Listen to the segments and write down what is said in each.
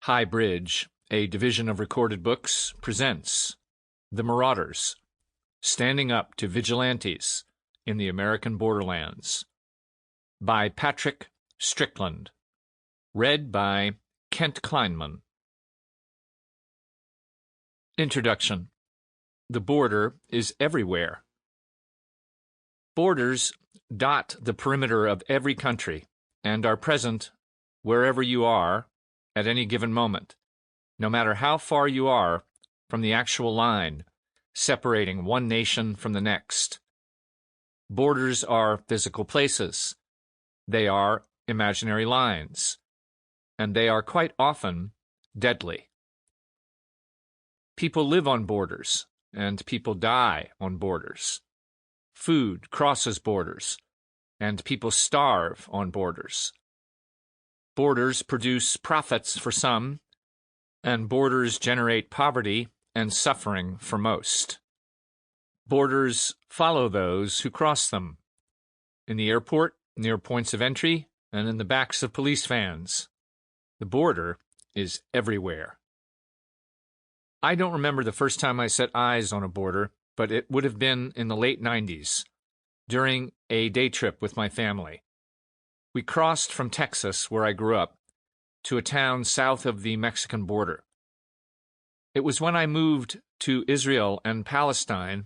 HighBridge, a division of Recorded Books, presents The Marauders, Standing Up to Vigilantes in the American Borderlands, by Patrick Strickland, read by Kent Klineman. Introduction. The border is everywhere. Borders dot the perimeter of every country and are present wherever you are at any given moment, no matter how far you are from the actual line separating one nation from the next. Borders are physical places. They are imaginary lines, and they are quite often deadly. People live on borders, and people die on borders. Food crosses borders, and people starve on borders. Borders produce profits for some, and borders generate poverty and suffering for most. Borders follow those who cross them, in the airport, near points of entry, and in the backs of police vans. The border is everywhere. I don't remember the first time I set eyes on a border, but it would have been in the late 90s, during a day trip with my family. We crossed from Texas, where I grew up, to a town south of the Mexican border. It was when I moved to Israel and Palestine,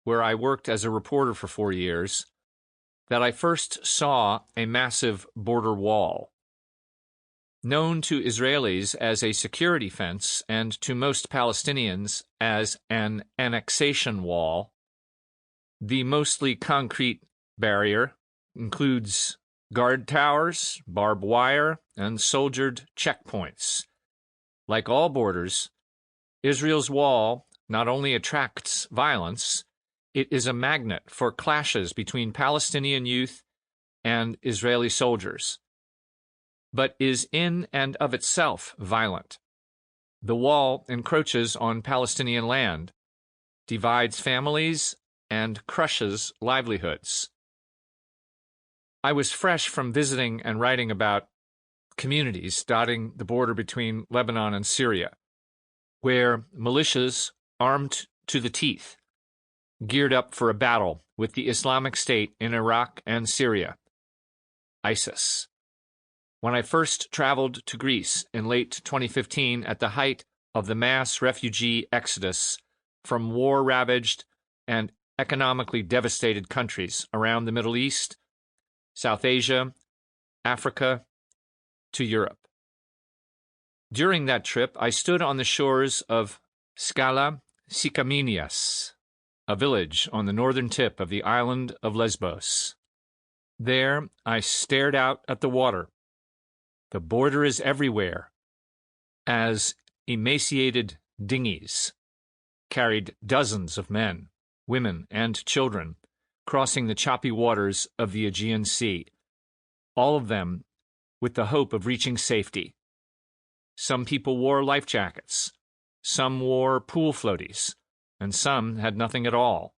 where I worked as a reporter for 4 years, that I first saw a massive border wall. Known to Israelis as a security fence and to most Palestinians as an annexation wall, the mostly concrete barrier includes guard towers, barbed wire, and soldiered checkpoints. Like all borders, Israel's wall not only attracts violence, it is a magnet for clashes between Palestinian youth and Israeli soldiers, but is in and of itself violent. The wall encroaches on Palestinian land, divides families, and crushes livelihoods. I was fresh from visiting and writing about communities dotting the border between Lebanon and Syria, where militias armed to the teeth geared up for a battle with the Islamic State in Iraq and Syria, ISIS. When I first traveled to Greece in late 2015 at the height of the mass refugee exodus from war-ravaged and economically devastated countries around the Middle East, South Asia, Africa, to Europe. During that trip, I stood on the shores of Skala Sikamenias, a village on the northern tip of the island of Lesbos. There, I stared out at the water. The border is everywhere, as emaciated dinghies carried dozens of men, women, and children crossing the choppy waters of the Aegean Sea, all of them with the hope of reaching safety. Some people wore life jackets, some wore pool floaties, and some had nothing at all.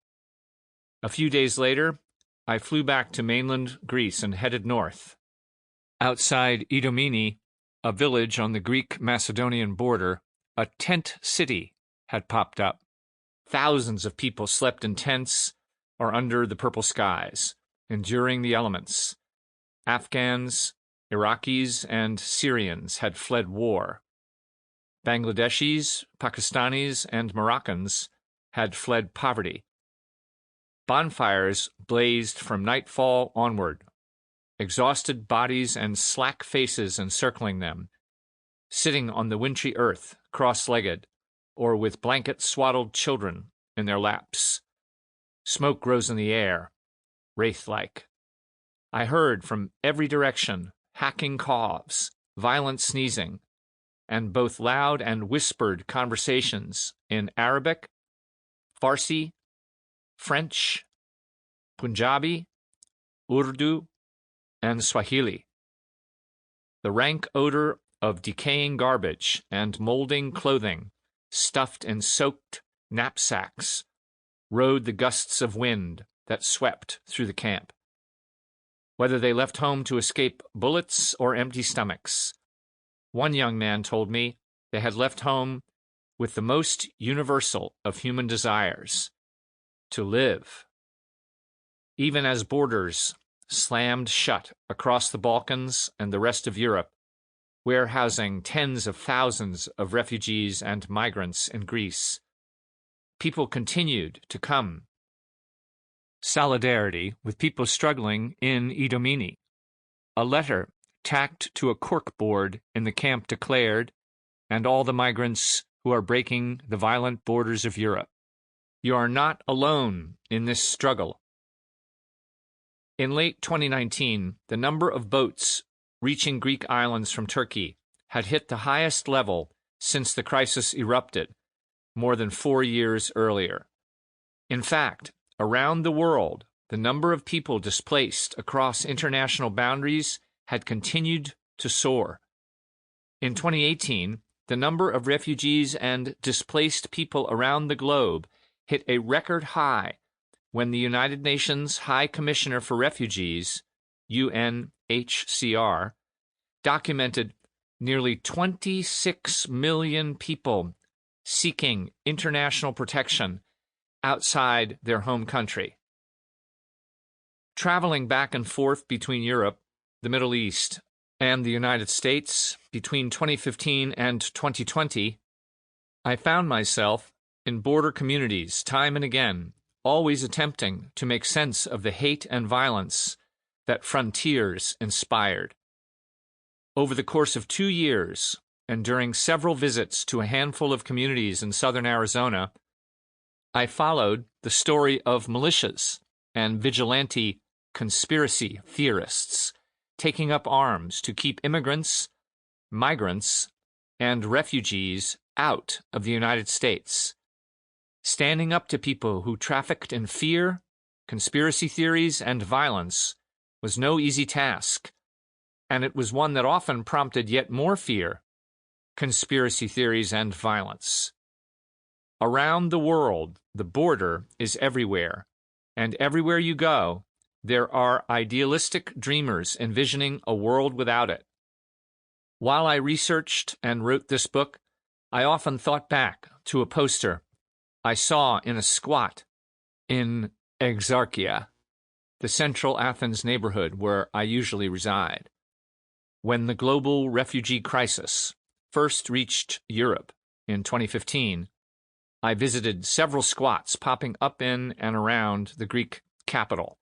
A few days later, I flew back to mainland Greece and headed north. Outside Idomeni, a village on the Greek-Macedonian border, a tent city had popped up. Thousands of people slept in tents or under the purple skies, enduring the elements. Afghans, Iraqis, and Syrians had fled war. Bangladeshis, Pakistanis, and Moroccans had fled poverty. Bonfires blazed from nightfall onward, exhausted bodies and slack faces encircling them, sitting on the wintry earth, cross-legged, or with blanket-swaddled children in their laps. Smoke rose in the air, wraith-like. I heard from every direction hacking coughs, violent sneezing, and both loud and whispered conversations in Arabic, Farsi, French, Punjabi, Urdu, and Swahili. The rank odor of decaying garbage and molding clothing, stuffed in soaked knapsacks, rode the gusts of wind that swept through the camp. Whether they left home to escape bullets or empty stomachs, One young man told me they had left home with the most universal of human desires, to live. Even as borders slammed shut across the Balkans and the rest of Europe, warehousing tens of thousands of refugees and migrants in Greece, people continued to come. Solidarity with people struggling in Idomeni. A letter tacked to a corkboard in the camp declared, and all the migrants who are breaking the violent borders of Europe. You are not alone in this struggle. In late 2019, the number of boats reaching Greek islands from Turkey had hit the highest level since the crisis erupted, more than 4 years earlier. In fact, around the world, the number of people displaced across international boundaries had continued to soar. In 2018, the number of refugees and displaced people around the globe hit a record high when the United Nations High Commissioner for Refugees, UNHCR, documented nearly 26 million people seeking international protection outside their home country. Traveling back and forth between Europe, the Middle East, and the United States between 2015 and 2020, I found myself in border communities time and again, always attempting to make sense of the hate and violence that frontiers inspired. Over the course of 2 years, and during several visits to a handful of communities in southern Arizona, I followed the story of militias and vigilante conspiracy theorists taking up arms to keep immigrants, migrants, and refugees out of the United States. Standing up to people who trafficked in fear, conspiracy theories, and violence was no easy task, and it was one that often prompted yet more fear, conspiracy theories, and violence. Around the world, the border is everywhere, and everywhere you go, there are idealistic dreamers envisioning a world without it. While I researched and wrote this book, I often thought back to a poster I saw in a squat in Exarchia, the central Athens neighborhood where I usually reside. When the global refugee crisis first reached Europe in 2015, I visited several squats popping up in and around the Greek capital,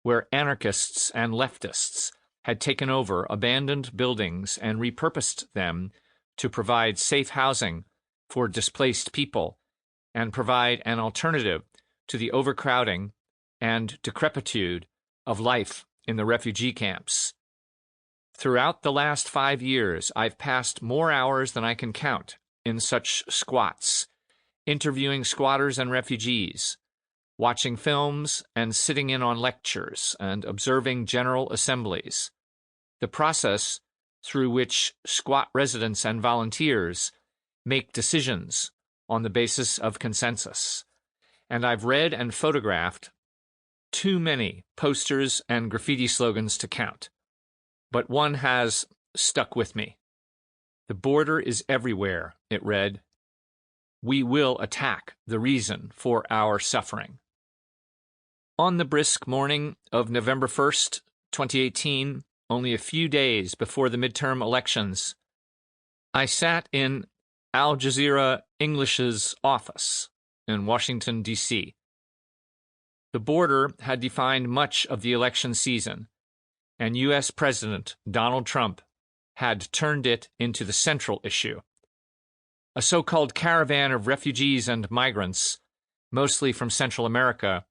where anarchists and leftists had taken over abandoned buildings and repurposed them to provide safe housing for displaced people and provide an alternative to the overcrowding and decrepitude of life in the refugee camps. Throughout the last 5 years, I've passed more hours than I can count in such squats, interviewing squatters and refugees, watching films and sitting in on lectures and observing general assemblies, the process through which squat residents and volunteers make decisions on the basis of consensus. And I've read and photographed too many posters and graffiti slogans to count, but one has stuck with me. The border is everywhere, it read. We will attack the reason for our suffering. On the brisk morning of November 1st, 2018, only a few days before the midterm elections, I sat in Al Jazeera English's office in Washington, D.C. The border had defined much of the election season, and U.S. President Donald Trump had turned it into the central issue. A so-called caravan of refugees and migrants, mostly from Central America,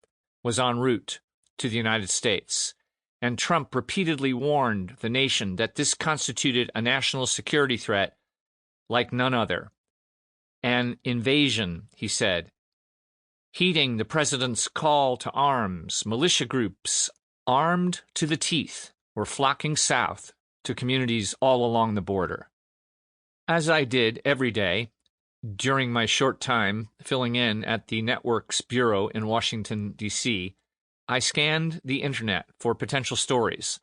was en route to the United States, and Trump repeatedly warned the nation that this constituted a national security threat like none other. An invasion, he said. Heeding the president's call to arms, militia groups, armed to the teeth, were flocking south to communities all along the border. As I did every day during my short time filling in at the network's bureau in Washington, D.C., I scanned the internet for potential stories,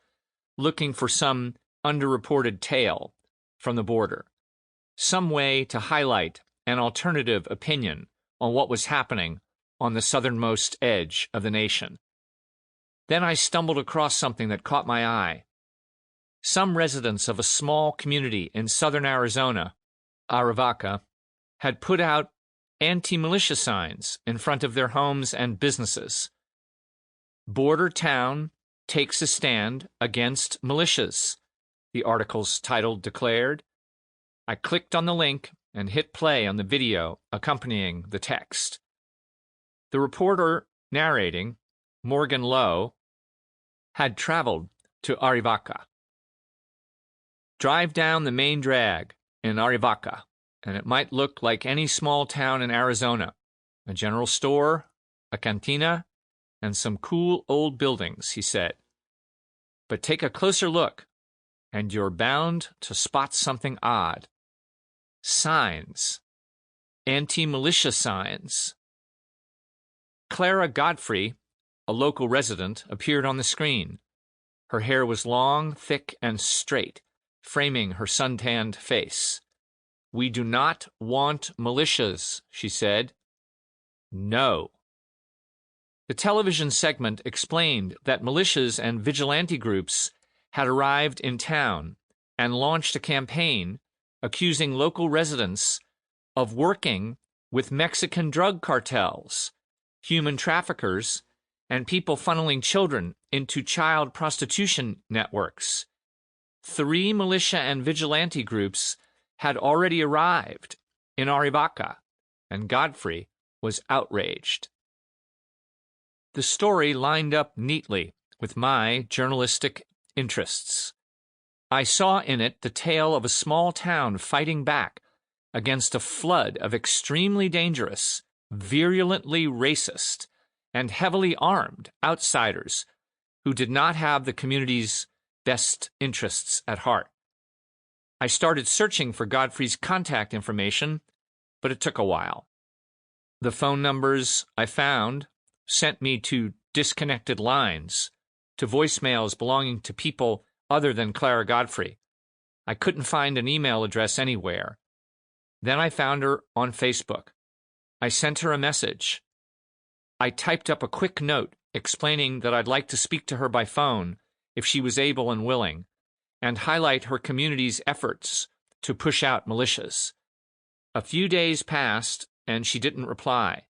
looking for some underreported tale from the border, some way to highlight an alternative opinion on what was happening on the southernmost edge of the nation. Then I stumbled across something that caught my eye. Some residents of a small community in southern Arizona, Arivaca, had put out anti-militia signs in front of their homes and businesses. Border town takes a stand against militias, the article's title declared. I clicked on the link and hit play on the video accompanying the text. The reporter narrating, Morgan Lowe, had traveled to Arivaca. Drive down the main drag in Arivaca, and it might look like any small town in Arizona. A general store, a cantina, and some cool old buildings, he said. But take a closer look, and you're bound to spot something odd. Signs. Anti-militia signs. Clara Godfrey, a local resident, appeared on the screen. Her hair was long, thick, and straight, framing her suntanned face. "We do not want militias," she said. "No." The television segment explained that militias and vigilante groups had arrived in town and launched a campaign accusing local residents of working with Mexican drug cartels, human traffickers, and people funneling children into child prostitution networks. 3 militia and vigilante groups had already arrived in Arivaca, and Godfrey was outraged. The story lined up neatly with my journalistic interests. I saw in it the tale of a small town fighting back against a flood of extremely dangerous, virulently racist, and heavily armed outsiders who did not have the community's best interests at heart. I started searching for Godfrey's contact information, but it took a while. The phone numbers I found sent me to disconnected lines, to voicemails belonging to people other than Clara Godfrey. I couldn't find an email address anywhere. Then I found her on Facebook. I sent her a message. I typed up a quick note explaining that I'd like to speak to her by phone if she was able and willing, and highlight her community's efforts to push out militias. A few days passed, and she didn't reply.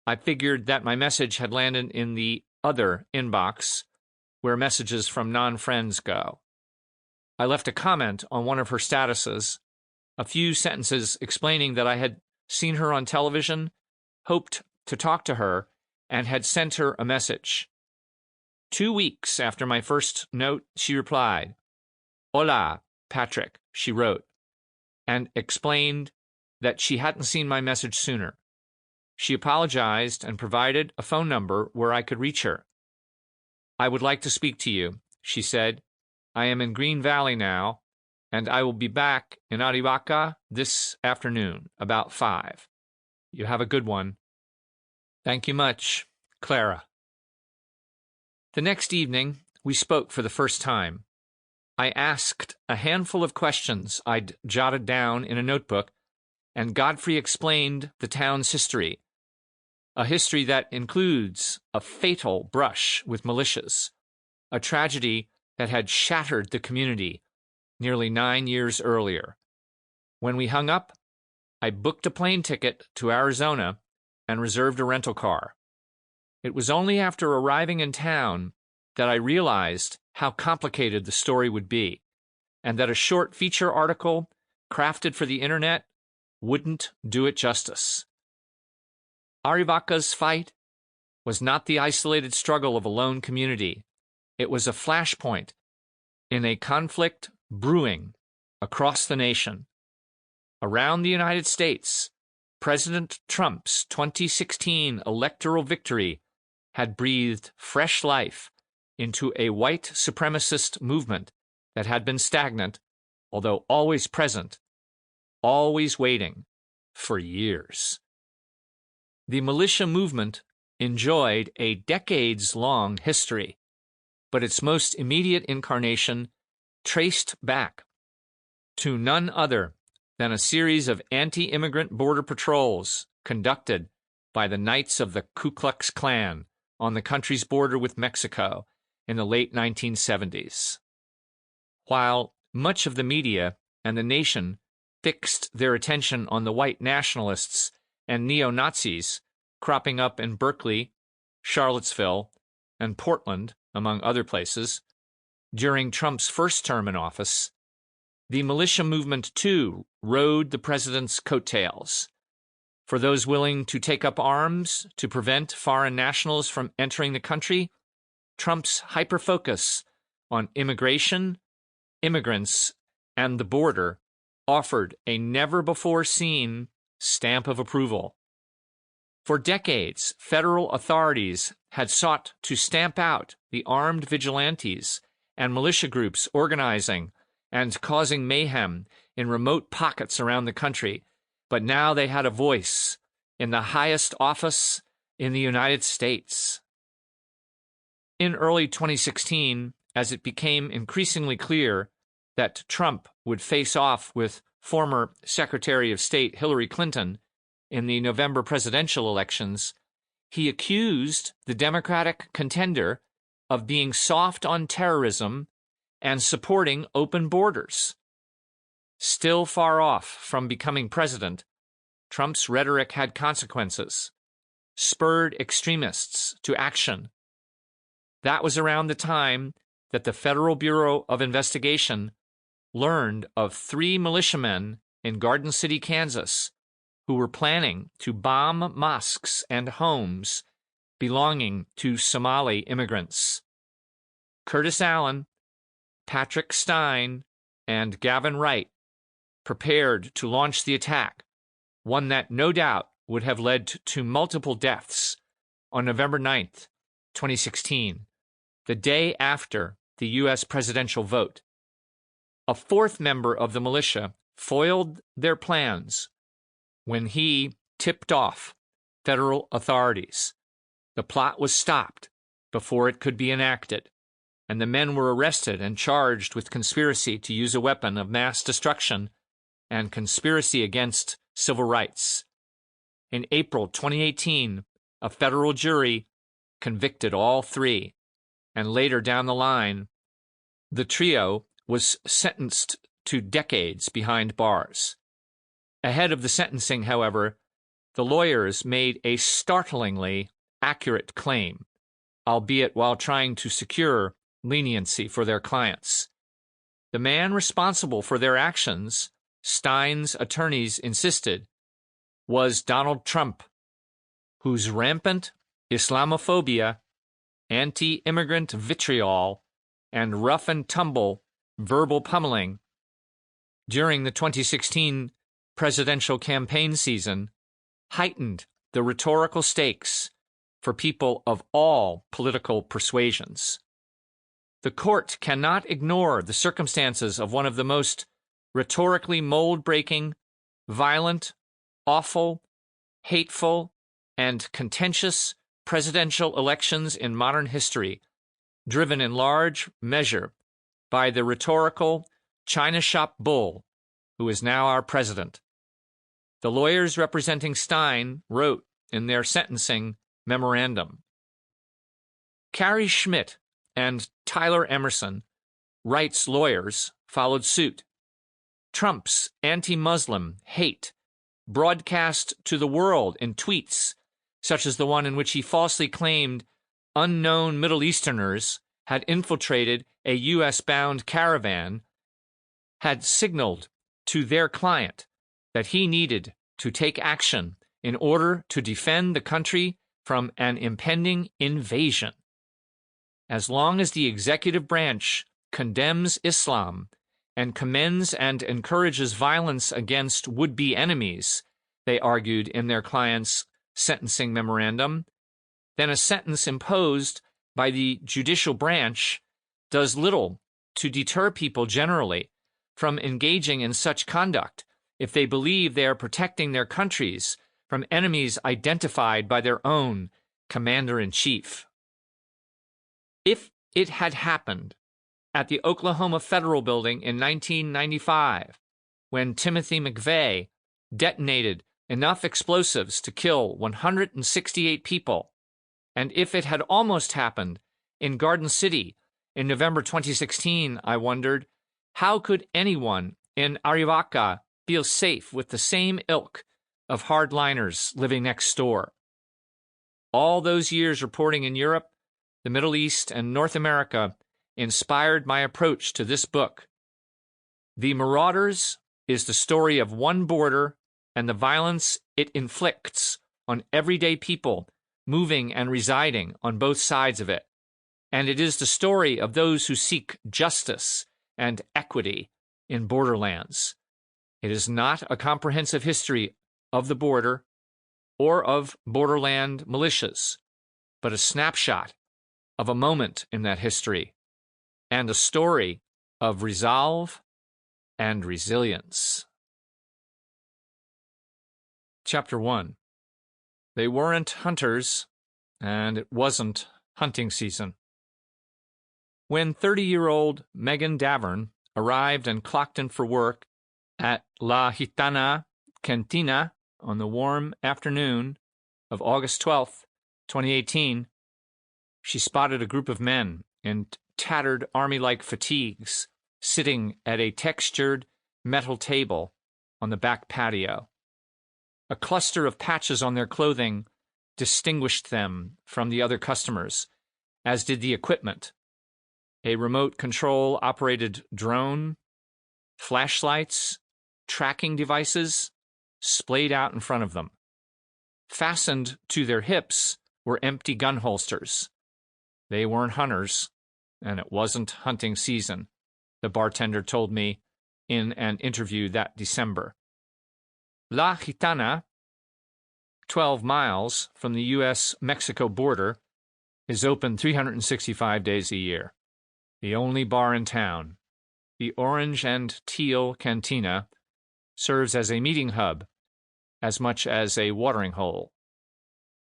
I figured that my message had landed in the other inbox, where messages from non-friends go. I left a comment on one of her statuses, a few sentences explaining that I had seen her on television, hoped to talk to her, and had sent her a message. 2 weeks after my first note, she replied, "Hola, Patrick," she wrote, and explained that she hadn't seen my message sooner. She apologized and provided a phone number where I could reach her. "I would like to speak to you," she said. "I am in Green Valley now, and I will be back in Arivaca this afternoon, about 5. You have a good one." Thank you much, Clara. The next evening, we spoke for the first time. I asked a handful of questions I'd jotted down in a notebook, and Godfrey explained the town's history, a history that includes a fatal brush with militias, a tragedy that had shattered the community nearly 9 years earlier. When we hung up, I booked a plane ticket to Arizona and reserved a rental car. It was only after arriving in town that I realized how complicated the story would be, and that a short feature article crafted for the internet wouldn't do it justice. Arivaca's fight was not the isolated struggle of a lone community. It was a flashpoint in a conflict brewing across the nation. Around the United States, President Trump's 2016 electoral victory had breathed fresh life into a white supremacist movement that had been stagnant, although always present, always waiting, for years. The militia movement enjoyed a decades-long history, but its most immediate incarnation traced back to none other than a series of anti-immigrant border patrols conducted by the Knights of the Ku Klux Klan on the country's border with Mexico in the late 1970s. While much of the media and the nation fixed their attention on the white nationalists and neo-Nazis cropping up in Berkeley, Charlottesville, and Portland, among other places, during Trump's first term in office, the militia movement, too, rode the president's coattails. For those willing to take up arms to prevent foreign nationals from entering the country, Trump's hyper-focus on immigration, immigrants, and the border offered a never-before-seen stamp of approval. For decades, federal authorities had sought to stamp out the armed vigilantes and militia groups organizing and causing mayhem in remote pockets around the country, but now they had a voice in the highest office in the United States. In early 2016, as it became increasingly clear that Trump would face off with former Secretary of State Hillary Clinton in the November presidential elections, he accused the Democratic contender of being soft on terrorism and supporting open borders. Still far off from becoming president, Trump's rhetoric had consequences, spurred extremists to action. That was around the time that the Federal Bureau of Investigation learned of 3 militiamen in Garden City, Kansas, who were planning to bomb mosques and homes belonging to Somali immigrants. Curtis Allen, Patrick Stein, and Gavin Wright prepared to launch the attack, one that no doubt would have led to multiple deaths, on November 9th, 2016, the day after the U.S. presidential vote. A 4th member of the militia foiled their plans when he tipped off federal authorities. The plot was stopped before it could be enacted, and the men were arrested and charged with conspiracy to use a weapon of mass destruction and conspiracy against civil rights. In April 2018, a federal jury convicted all 3, and later down the line, the trio was sentenced to decades behind bars. Ahead of the sentencing, however, the lawyers made a startlingly accurate claim, albeit while trying to secure leniency for their clients. The man responsible for their actions, Stein's attorneys insisted, was Donald Trump, whose rampant Islamophobia, anti-immigrant vitriol, and rough-and-tumble verbal pummeling during the 2016 presidential campaign season heightened the rhetorical stakes for people of all political persuasions. The court cannot ignore the circumstances of one of the most rhetorically mold-breaking, violent, awful, hateful, and contentious presidential elections in modern history, driven in large measure by the rhetorical China shop bull who is now our president. The lawyers representing Stein wrote in their sentencing memorandum. Carrie Schmidt and Tyler Emerson, Wright's lawyers, followed suit. Trump's anti-Muslim hate, broadcast to the world in tweets, such as the one in which he falsely claimed unknown Middle Easterners had infiltrated a U.S.-bound caravan, had signaled to their client that he needed to take action in order to defend the country from an impending invasion. As long as the executive branch condemns Islam and commends and encourages violence against would-be enemies, they argued in their client's sentencing memorandum, then a sentence imposed by the judicial branch does little to deter people generally from engaging in such conduct if they believe they are protecting their countries from enemies identified by their own commander-in-chief. If it had happened at the Oklahoma Federal Building in 1995, when Timothy McVeigh detonated enough explosives to kill 168 people. And if it had almost happened in Garden City in November 2016, I wondered, how could anyone in Arivaca feel safe with the same ilk of hardliners living next door? All those years reporting in Europe, the Middle East, and North America inspired my approach to this book. The Marauders is the story of one border and the violence it inflicts on everyday people moving and residing on both sides of it. And it is the story of those who seek justice and equity in Borderlands. It is not a comprehensive history of the border or of borderland militias, but a snapshot of a moment in that history and a story of resolve and resilience. Chapter 1. They weren't hunters, and it wasn't hunting season. When 30-year-old Megan Davern arrived and clocked in for work at La Gitana Cantina on the warm afternoon of August 12th, 2018, she spotted a group of men in tattered army-like fatigues sitting at a textured metal table on the back patio. A cluster of patches on their clothing distinguished them from the other customers, as did the equipment. A remote control-operated drone, flashlights, tracking devices splayed out in front of them. Fastened to their hips were empty gun holsters. They weren't hunters, and it wasn't hunting season, the bartender told me in an interview that December. La Gitana, 12 miles from the U.S.-Mexico border, is open 365 days a year. The only bar in town, the Orange and Teal Cantina, serves as a meeting hub as much as a watering hole.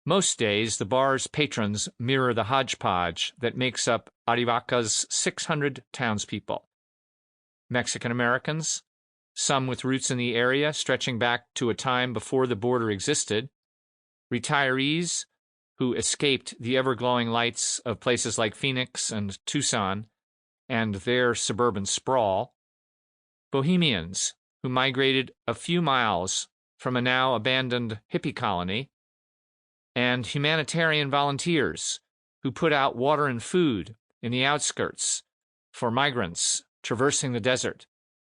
Most days, the bar's patrons mirror the hodgepodge that makes up Arivaca's 600 townspeople. Mexican-Americans, some with roots in the area stretching back to a time before the border existed, retirees who escaped the ever-glowing lights of places like Phoenix and Tucson and their suburban sprawl, bohemians who migrated a few miles from a now-abandoned hippie colony, and humanitarian volunteers who put out water and food in the outskirts for migrants traversing the desert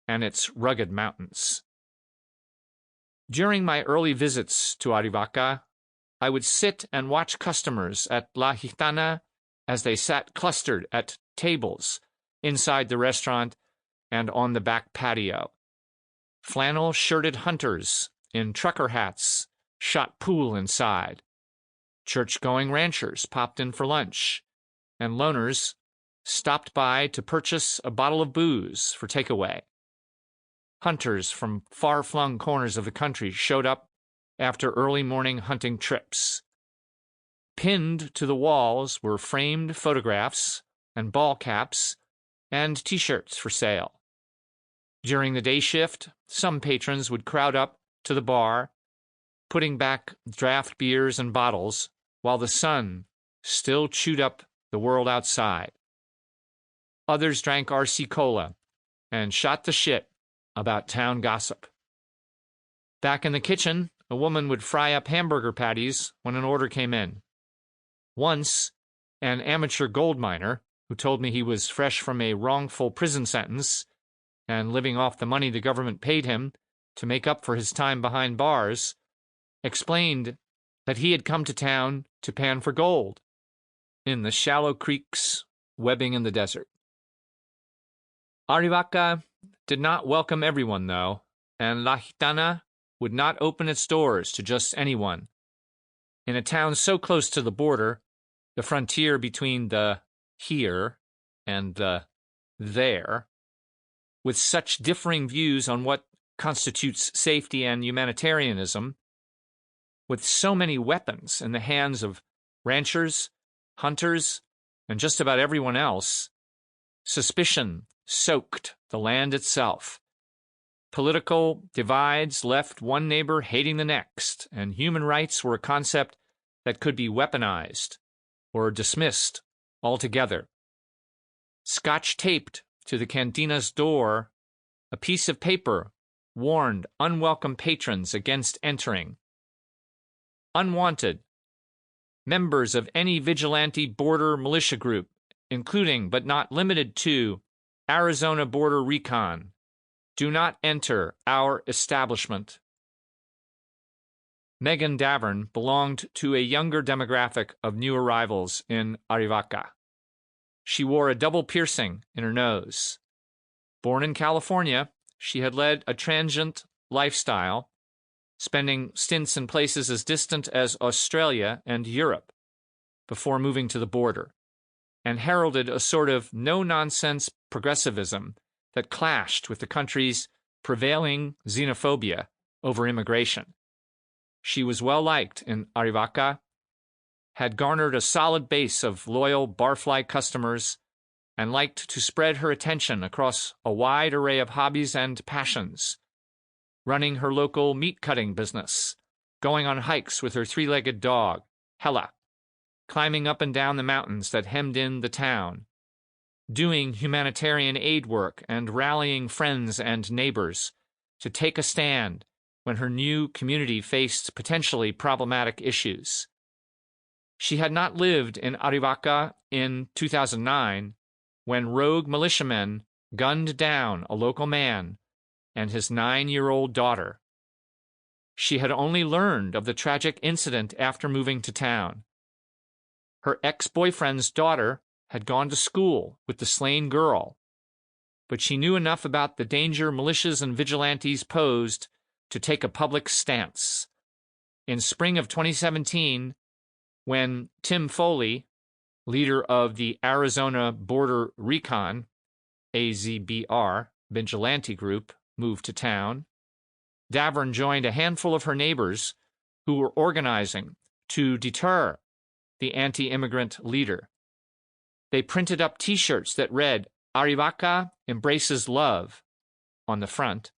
and its rugged mountains. During my early visits to Arivaca, I would sit and watch customers at La Gitana as they sat clustered at tables inside the restaurant and on the back patio. Flannel-shirted hunters in trucker hats shot pool inside. Church-going ranchers popped in for lunch, and loners stopped by to purchase a bottle of booze for takeaway. Hunters from far-flung corners of the country showed up after early morning hunting trips. Pinned to the walls were framed photographs and ball caps and T-shirts for sale. During the day shift, some patrons would crowd up to the bar, putting back draft beers and bottles while the sun still chewed up the world outside. Others drank RC Cola and shot the shit about town gossip. Back in the kitchen, a woman would fry up hamburger patties when an order came in. Once, an amateur gold miner, who told me he was fresh from a wrongful prison sentence and living off the money the government paid him to make up for his time behind bars, explained that he had come to town to pan for gold in the shallow creeks webbing in the desert. Arivaca did not welcome everyone, though, and La Gitana would not open its doors to just anyone. In a town so close to the border, the frontier between the here and the there, with such differing views on what constitutes safety and humanitarianism, with so many weapons in the hands of ranchers, hunters, and just about everyone else, suspicion soaked the land itself. Political divides left one neighbor hating the next, and human rights were a concept that could be weaponized or dismissed altogether. Scotch-taped to the cantina's door, a piece of paper warned unwelcome patrons against entering. Unwanted. Members of any vigilante border militia group, including but not limited to Arizona Border Recon, do not enter our establishment. Megan Davern belonged to a younger demographic of new arrivals in Arivaca. She wore a double piercing in her nose. Born in California, she had led a transient lifestyle, spending stints in places as distant as Australia and Europe before moving to the border, and heralded a sort of no-nonsense progressivism that clashed with the country's prevailing xenophobia over immigration. She was well-liked in Arivaca, had garnered a solid base of loyal barfly customers, and liked to spread her attention across a wide array of hobbies and passions, running her local meat-cutting business, going on hikes with her three-legged dog, Hella, climbing up and down the mountains that hemmed in the town, doing humanitarian aid work and rallying friends and neighbors to take a stand when her new community faced potentially problematic issues. She had not lived in Arivaca in 2009 when rogue militiamen gunned down a local man and his 9-year-old daughter. She had only learned of the tragic incident after moving to town. Her ex-boyfriend's daughter had gone to school with the slain girl, but she knew enough about the danger militias and vigilantes posed to take a public stance. In spring of 2017, when Tim Foley, leader of the Arizona Border Recon, AZBR, vigilante group, moved to town, Davern joined a handful of her neighbors who were organizing to deter the anti-immigrant leader. They printed up T-shirts that read, "Arivaca embraces love," on the front,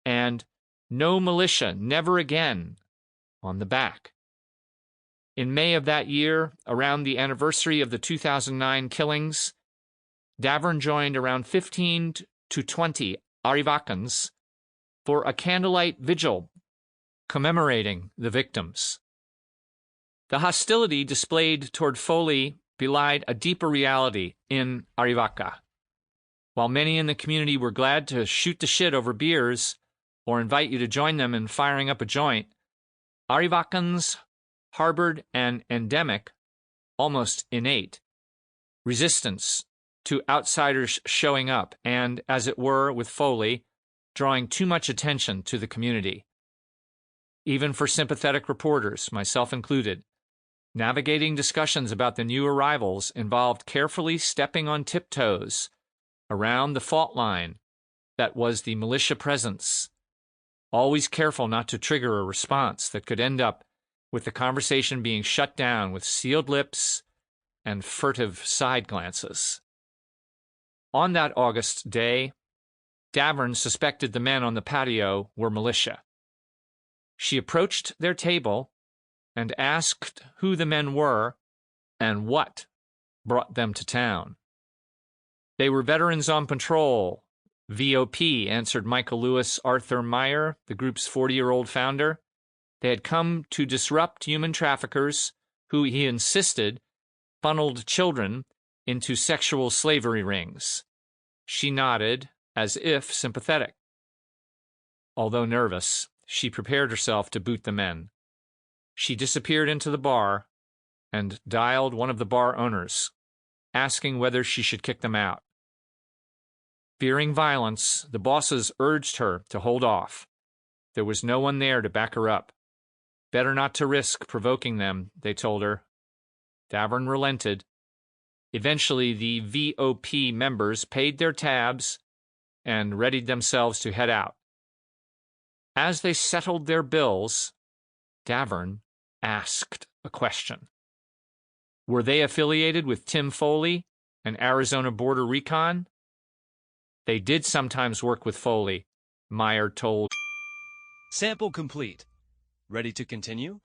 and "No militia, never again," on the back. In May of that year, around the anniversary of the 2009 killings, Davern joined around 15 to 20 Arivacans for a candlelight vigil commemorating the victims. The hostility displayed toward Foley belied a deeper reality in Arivaca. While many in the community were glad to shoot the shit over beers or invite you to join them in firing up a joint, Arivacans harbored an endemic, almost innate, resistance to outsiders showing up and, as it were with Foley, drawing too much attention to the community. Even for sympathetic reporters, myself included, navigating discussions about the new arrivals involved carefully stepping on tiptoes around the fault line that was the militia presence, always careful not to trigger a response that could end up with the conversation being shut down with sealed lips and furtive side glances. On that August day, Davern suspected the men on the patio were militia. She approached their table and asked who the men were and what brought them to town. They were veterans on patrol, VOP, answered Michael Lewis Arthur Meyer, the group's 40-year-old founder. They had come to disrupt human traffickers who, he insisted, funneled children into sexual slavery rings. She nodded, as if sympathetic. Although nervous, she prepared herself to boot the men. She disappeared into the bar and dialed one of the bar owners, asking whether she should kick them out. Fearing violence, the bosses urged her to hold off. There was no one there to back her up. Better not to risk provoking them, they told her. Davern relented. Eventually, the VOP members paid their tabs and readied themselves to head out. As they settled their bills, Davern asked a question. Were they affiliated with Tim Foley and Arizona Border Recon? They did sometimes work with Foley, Meyer told. Sample complete. Ready to continue?